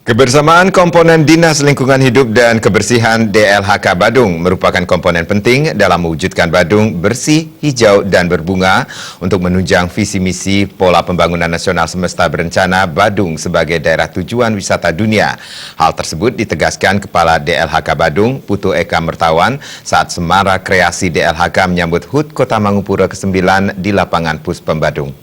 Kebersamaan komponen Dinas Lingkungan Hidup dan Kebersihan DLHK Badung merupakan komponen penting dalam mewujudkan Badung bersih, hijau, dan berbunga untuk menunjang visi misi Pola Pembangunan Nasional Semesta Berencana Badung sebagai daerah tujuan wisata dunia. Hal tersebut ditegaskan Kepala DLHK Badung, Putu Eka Mertawan, saat Semara Kreasi DLHK menyambut HUT Kota Mangupura ke-9 di lapangan Puspem Badung.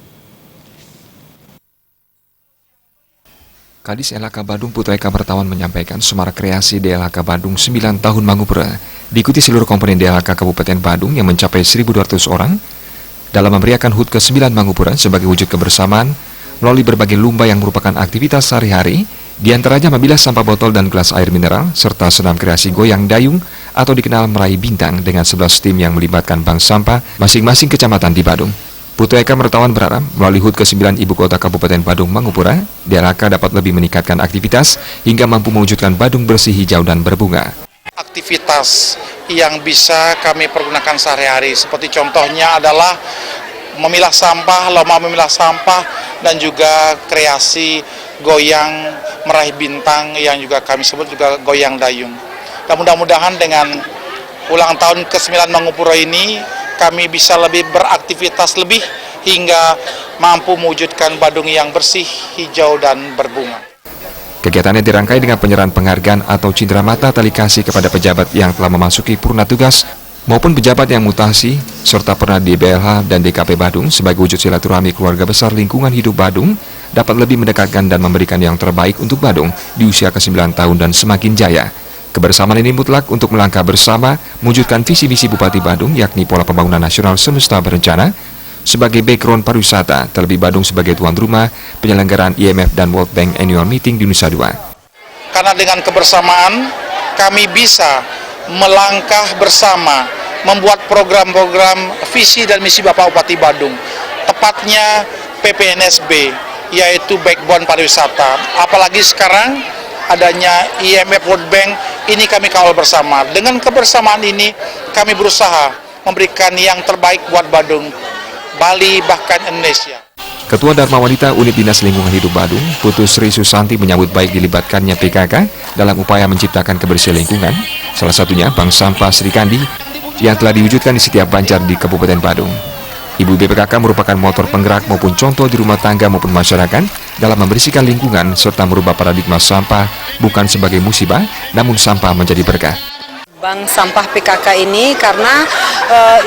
Kadis LHK Badung Putu Eka Mertawan menyampaikan Semara Kreasi DLHK Badung 9 tahun Mangupura diikuti seluruh komponen DLHK Kabupaten Badung yang mencapai 1.200 orang dalam memeriahkan HUT ke-9 Mangupura sebagai wujud kebersamaan melalui berbagai lomba yang merupakan aktivitas sehari-hari, diantaranya memilah sampah botol dan gelas air mineral, serta senam kreasi goyang dayung atau dikenal meraih bintang dengan 11 tim yang melibatkan bank sampah masing-masing kecamatan di Badung. Putu Eka Mertawan berharap melalui HUT ke-9 Ibu Kota Kabupaten Badung Mangupura, DLHK dapat lebih meningkatkan aktivitas hingga mampu mewujudkan Badung bersih, hijau, dan berbunga. Aktivitas yang bisa kami pergunakan sehari-hari, seperti contohnya adalah memilah sampah, lomba memilah sampah, dan juga kreasi goyang meraih bintang yang juga kami sebut juga goyang dayung. Dan mudah-mudahan dengan ulang tahun ke-9 Mangupura ini, kami bisa lebih beraktivitas lebih hingga mampu mewujudkan Badung yang bersih, hijau, dan berbunga. Kegiatannya dirangkai dengan penyerahan penghargaan atau cindera mata tali kasih kepada pejabat yang telah memasuki purna tugas maupun pejabat yang mutasi serta pernah di BLH dan DKP Badung sebagai wujud silaturahmi keluarga besar lingkungan hidup Badung dapat lebih mendekatkan dan memberikan yang terbaik untuk Badung di usia ke-9 tahun dan semakin jaya. Kebersamaan ini mutlak untuk melangkah bersama mewujudkan visi misi Bupati Badung yakni Pola Pembangunan Nasional Semesta Berencana sebagai background pariwisata, terlebih Badung sebagai tuan rumah penyelenggaraan IMF dan World Bank Annual Meeting di Nusa Dua. Karena dengan kebersamaan kami bisa melangkah bersama membuat program-program visi dan misi Bapak Bupati Badung, tepatnya PPNSB, yaitu backbone pariwisata. Apalagi sekarang adanya IMF World Bank, ini kami kawal bersama. Dengan kebersamaan ini, kami berusaha memberikan yang terbaik buat Badung, Bali, bahkan Indonesia. Ketua Dharma Wanita Unit Dinas Lingkungan Hidup Badung, Putu Sri Susanti menyambut baik dilibatkannya PKK dalam upaya menciptakan kebersihan lingkungan, salah satunya Bank Sampah Sri Kandi yang telah diwujudkan di setiap banjar di Kabupaten Badung. Ibu BPKK merupakan motor penggerak maupun contoh di rumah tangga maupun masyarakat dalam membersihkan lingkungan serta merubah paradigma sampah bukan sebagai musibah, namun sampah menjadi berkah. Bank Sampah PKK ini karena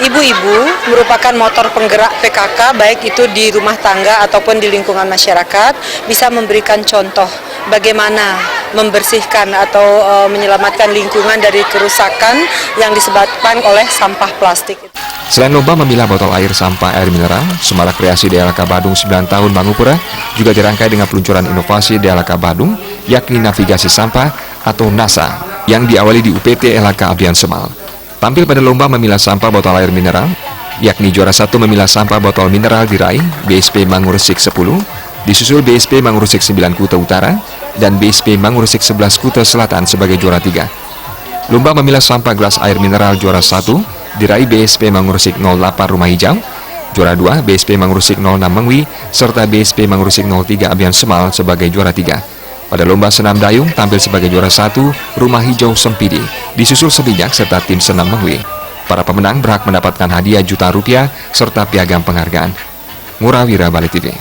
ibu-ibu merupakan motor penggerak PKK baik itu di rumah tangga ataupun di lingkungan masyarakat, bisa memberikan contoh bagaimana membersihkan atau menyelamatkan lingkungan dari kerusakan yang disebabkan oleh sampah plastik. Selain lomba memilah botol air sampah air mineral, Semara Kreasi DLHK Badung 9 tahun Mangupura juga dirangkai dengan peluncuran inovasi DLHK Badung, yakni navigasi sampah atau NASA, yang diawali di UPT LHK Abian Semal. Tampil pada lomba memilah sampah botol air mineral, yakni juara 1 memilah sampah botol mineral diraih BSP Manguresik 10, disusul BSP Manguresik 9 Kuta Utara, dan BSP Manguresik 11 Kuta Selatan sebagai juara 3. Lomba memilah sampah gelas air mineral juara 1 diraih BSP Manguresik 08 Rumah Hijau, juara 2 BSP Manguresik 06 Mengwi, serta BSP Manguresik 03 Abian Semal sebagai juara 3. Pada lomba senam dayung tampil sebagai juara 1 Rumah Hijau Sempidi, disusul Sebinyak serta tim senam Mengwi. Para pemenang berhak mendapatkan hadiah juta rupiah serta piagam penghargaan. Ngurah Wira, Bali TV.